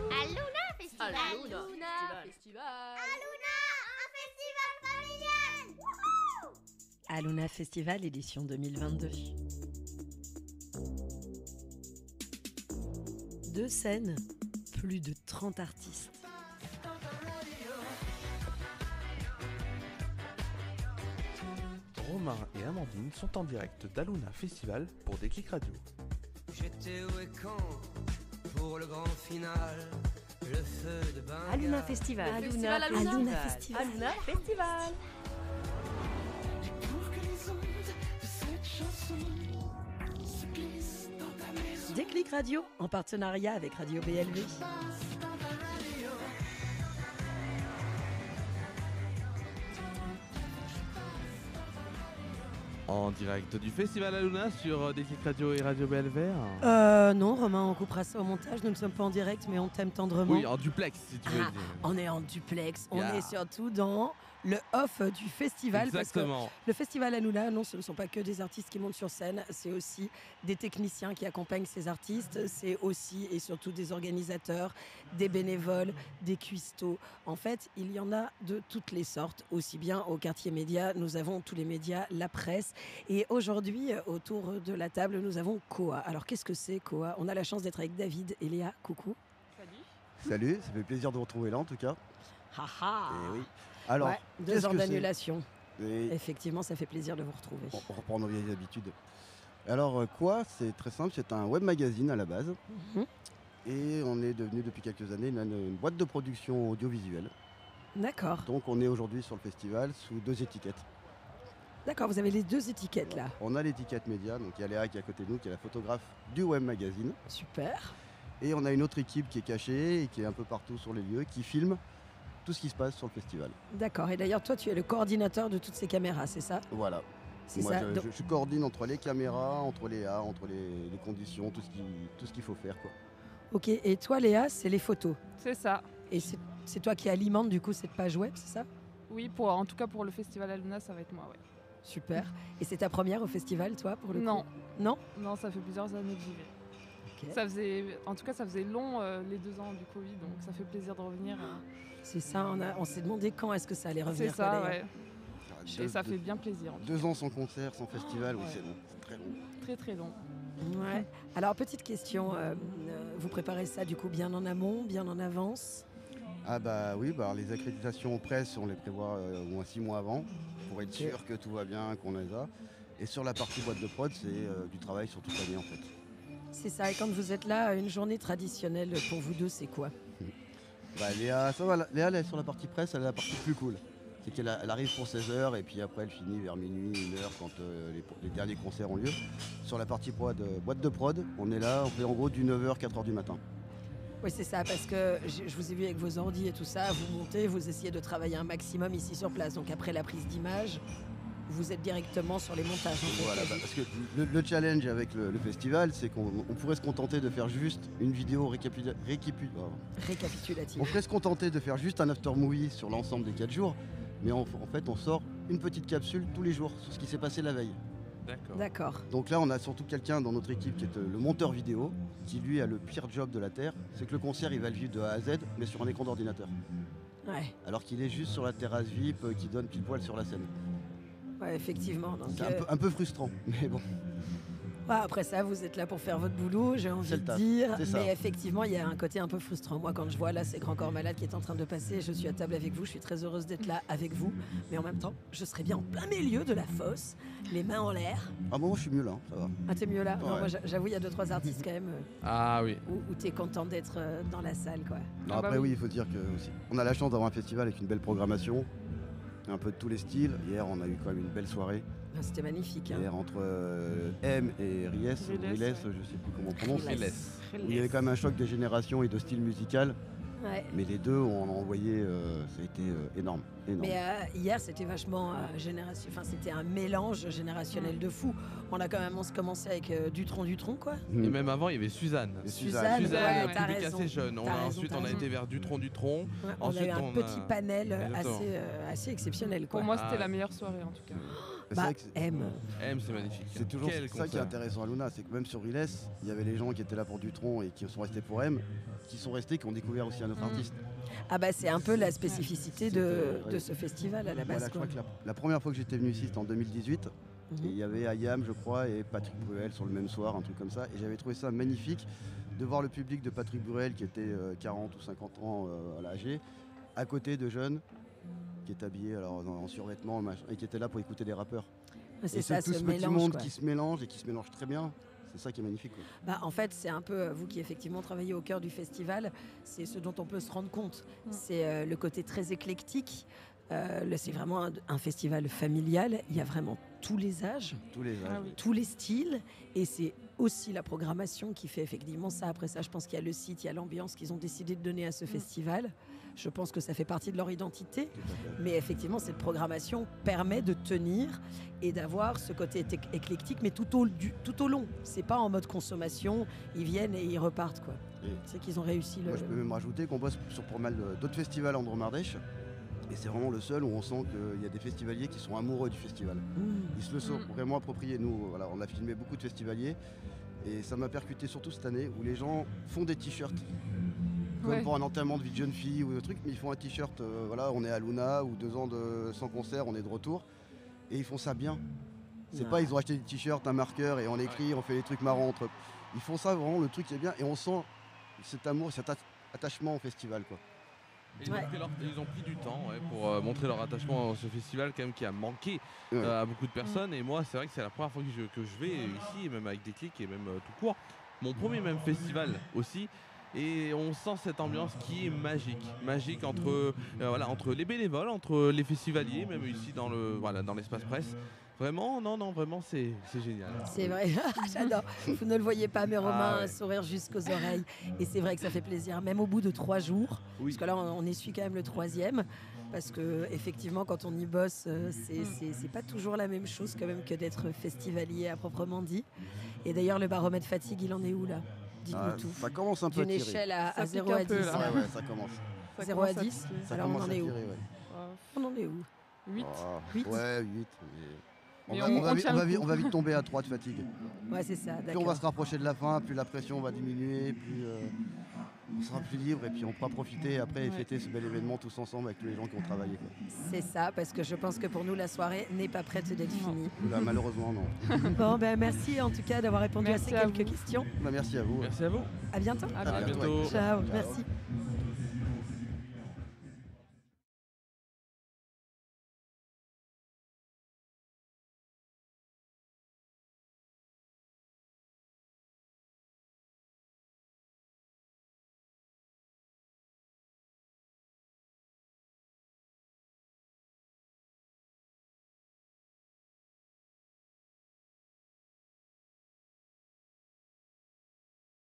Aluna Festival. Aluna Festival. Aluna, un festival familial. Wouhou! Aluna Festival édition 2022. 2 scènes, plus de 30 artistes. Romain et Amandine sont en direct d'Aluna Festival pour Déclic Radio. J'étais où et quand pour le grand final, le feu de Bengale. Aluna Festival. Aluna Festival. Aluna Festival. Déclic Radio, en partenariat avec Radio BLV. En direct du Festival Aluna sur Déclic Radio et Radio BLV. Non, Romain, on coupera ça au montage. Nous ne sommes pas en direct, mais on t'aime tendrement. Oui, en duplex si tu veux dire. On est en duplex. On Yeah. est surtout dans le off du festival. Exactement. Parce que le festival Aluna, non, ce ne sont pas que des artistes qui montent sur scène. C'est aussi des techniciens qui accompagnent ces artistes. C'est aussi et surtout des organisateurs, des bénévoles, des cuistots. En fait, il y en a de toutes les sortes. Aussi bien au quartier média, nous avons tous les médias, la presse. Et aujourd'hui, autour de la table, nous avons Koa. Alors, qu'est-ce que c'est, Koa? On a la chance d'être avec David et Léa. Coucou. Salut, ça fait plaisir de vous retrouver là en tout cas. Haha. Et oui. Alors, Ouais, 2 qu'est-ce ans que c'est d'annulation. Et Effectivement, ça fait plaisir de vous retrouver. on reprend nos vieilles habitudes. Alors, quoi? C'est très simple, c'est un web magazine à la base. Mhm. Et on est devenu depuis quelques années une boîte de production audiovisuelle. D'accord. Donc, on est aujourd'hui sur le festival sous 2 étiquettes. D'accord, vous avez les 2 étiquettes là. On a l'étiquette média, donc il y a Léa qui est à côté de nous, qui est la photographe du web magazine. Super. Et on a une autre équipe qui est cachée et qui est un peu partout sur les lieux, qui filme tout ce qui se passe sur le festival. D'accord. Et d'ailleurs, toi, tu es le coordinateur de toutes ces caméras, c'est ça? Voilà. C'est Moi, ça. je, Donc- je- je coordonne entre les caméras, entre Léa, entre les conditions, tout ce qu'il faut faire, quoi. Ok. Et toi, Léa, c'est les photos. C'est ça. Et c'est toi qui alimente du coup cette page web, c'est ça? Oui, en tout cas pour le festival Aluna, ça va être moi, ouais. Super. Et c'est ta première au festival, toi, pour le coup? Non, Non. non, ça fait plusieurs années que j'y vais. Ok. Ça faisait long les 2 ans du Covid, donc ça fait plaisir de revenir. C'est ça. On s'est demandé quand est-ce que ça allait C'est revenir. ça, quoi, ouais. Et ça fait bien plaisir. En tout 2 ans sans concert, sans festival, oui, Ouais. c'est long, c'est très long. cas. Très très long. Ouais. Alors, petite question. Vous préparez ça du coup bien en amont, bien en avance? Ah bah oui, bah, les accréditations presse, on les prévoit au moins 6 mois avant, pour être Ok. sûr que tout va bien, qu'on les a. Et sur la partie boîte de prod, c'est du travail sur toute l'année en fait. C'est ça. Et quand vous êtes là, une journée traditionnelle pour vous deux, c'est quoi? Bah, Léa, ça va, Léa elle est sur la partie presse, elle est la partie plus cool. C'est qu'elle elle arrive pour 16h et puis après elle finit vers minuit, 1h quand les derniers concerts ont lieu. Sur la partie boîte de prod, on est là, on fait en gros du 9h, 4h du matin. Oui, c'est ça, parce que je vous ai vu avec vos ordi et tout ça, vous montez, vous essayez de travailler un maximum ici sur place. Donc après la prise d'image, vous êtes directement sur les montages. en fait, Voilà, bah, quasi. parce que le challenge avec le festival, c'est qu'on pourrait se contenter de faire juste une vidéo Récapitulatif. On pourrait se contenter de faire juste un after movie sur l'ensemble des 4 jours, mais en fait on sort une petite capsule tous les jours sur ce qui s'est passé la veille. D'accord. D'accord. Donc là on a surtout quelqu'un dans notre équipe qui est le monteur vidéo, qui lui a le pire job de la Terre, c'est que le concert il va le vivre de A à Z, mais sur un écran d'ordinateur. Ouais, Alors qu'il est juste sur la terrasse VIP qui donne pile poil sur la scène. ouais, effectivement. Donc, C'est un peu frustrant, mais bon. ouais, après ça, vous êtes là pour faire votre boulot, j'ai envie C'est de le taf, dire. c'est ça. Mais effectivement, il y a un côté un peu frustrant. Moi, quand je vois là ces Grand Corps Malades qui est en train de passer, je suis à table avec vous, je suis très heureuse d'être là avec vous. Mais en même temps, je serais bien en plein milieu de la fosse, les mains en l'air. Ah bon, moi je suis mieux là, ça va. Ah, t'es mieux là? Non, Ouais. moi, j'avoue, il y a 2-3 artistes quand même Ah oui. où t'es content d'être dans la salle, quoi. Non, Ah bah après oui. oui, il faut dire que aussi, on a la chance d'avoir un festival avec une belle programmation, un peu de tous les styles. Hier on a eu quand même une belle soirée. Ah, c'était magnifique. Hein. Hier entre M et Ries, Riles, Riles, ouais. je sais plus comment on prononce. Riles. Laisse. Où il y avait quand même un choc de génération et de style musical. Ouais. Mais les deux, on a envoyé, ça a été énorme. Mais hier, c'était vachement enfin, c'était un mélange générationnel de fou. On a quand même commencé avec Dutronc, quoi. Et même avant, il y avait Suzanne. Et Suzanne, Suzanne, ouais, un public assez jeune. Ensuite, on a été vers Dutronc. Ouais, on Ensuite, a eu un petit panel Exactement. assez exceptionnel, quoi. Pour moi, c'était la meilleure soirée en tout cas. C'est Bah, vrai que M. C'est magnifique. c'est toujours Quel ça qui est concert. intéressant à Luna, c'est que même sur Riles, il y avait les gens qui étaient là pour Dutronc et qui sont restés pour M, qui sont restés, qui ont découvert aussi un autre artiste. Ah bah c'est un peu la spécificité de ouais. ce festival à la Voilà, base, je quoi. crois que la première fois que j'étais venu ici, c'était en 2018. Mhm. Et il y avait Ayam, je crois, et Patrick Bruel sur le même soir, un truc comme ça. Et j'avais trouvé ça magnifique de voir le public de Patrick Bruel, qui était 40 ou 50 ans âgé, à côté de jeunes qui étaient habillés alors, en survêtement machin, et qui étaient là pour écouter des rappeurs. C'est Et ça, tout ce ce petit mélange, monde quoi. qui se mélange et qui se mélange très bien. C'est ça qui est magnifique, quoi. Bah, en fait, c'est un peu, vous qui effectivement travaillez au cœur du festival, c'est ce dont on peut se rendre compte. C'est le côté très éclectique. C'est vraiment un festival familial. Il y a vraiment tous les âges, Tous les âges. Ah oui. tous les styles. Et c'est aussi la programmation qui fait effectivement ça. Après ça, je pense qu'il y a le site, il y a l'ambiance qu'ils ont décidé de donner à ce festival. Je pense que ça fait partie de leur identité. Tout à fait. Mais effectivement, cette programmation permet de tenir et d'avoir ce côté éclectique, mais tout au long. C'est pas en mode consommation, ils viennent et ils repartent, quoi. Et C'est qu'ils ont réussi le... moi, je peux même rajouter qu'on bosse sur pas mal d'autres festivals en Dromardèche. Et c'est vraiment le seul où on sent qu'il y a des festivaliers qui sont amoureux du festival. Ils se le sont vraiment appropriés. Nous, voilà, on a filmé beaucoup de festivaliers. Et ça m'a percuté surtout cette année où les gens font des t-shirts. Comme Ouais. pour un enterrement de vie de jeune fille ou de trucs, mais ils font un t-shirt, voilà, on est à Luna ou 2 ans sans concert, on est de retour. Et ils font ça bien. C'est Ouais. pas ils ont acheté des t-shirts, un marqueur et on écrit, on fait des trucs marrants entre eux. Ils font ça vraiment, le truc est bien et on sent cet amour, cet attachement au festival, quoi. Et ils ont pris du temps pour montrer leur attachement à ce festival quand même qui a manqué Ouais. à beaucoup de personnes. Et moi, c'est vrai que c'est la première fois que je vais ici, même avec Déclic et même tout court. Mon premier même festival aussi. Et on sent cette ambiance qui est magique entre les bénévoles, entre les festivaliers, même ici dans l'espace presse. Vraiment, vraiment, c'est génial. C'est vrai, j'adore. Vous ne le voyez pas, mais Romain a ouais. un sourire jusqu'aux oreilles. Et c'est vrai que ça fait plaisir, même au bout de 3 jours. Oui. Parce que là, on essuie quand même le 3e. Parce que effectivement, quand on y bosse, c'est pas toujours la même chose quand même que d'être festivalier à proprement dit. Et d'ailleurs, le baromètre fatigue, il en est où là? Dites-nous Ah, tout. ça commence un peu à D'une tirer. échelle à Ça 0 pique à un peu, 10. là. Ouais, ça commence. Ça 0 à commence 10. piquer. Ça Alors, on commence en à est où? tirer, ouais. On en est où? 8. Oh, 8. Ouais, 8. Mais On on va tient le coup. on va vite tomber à 3 de fatigue. Ouais, c'est ça, Plus on d'accord. va se rapprocher de la fin, plus la pression va diminuer, plus on sera plus libre et puis on pourra profiter après et Ouais. fêter ce bel événement tous ensemble avec tous les gens qui ont travaillé, quoi. C'est ça, parce que je pense que pour nous, la soirée n'est pas prête d'être finie. Là, malheureusement, non. Bon, ben merci en tout cas d'avoir répondu Merci à ces à quelques vous. questions. Bah, merci à vous. Merci à vous. À bientôt. À À bientôt. bientôt. Ciao, Ciao. merci.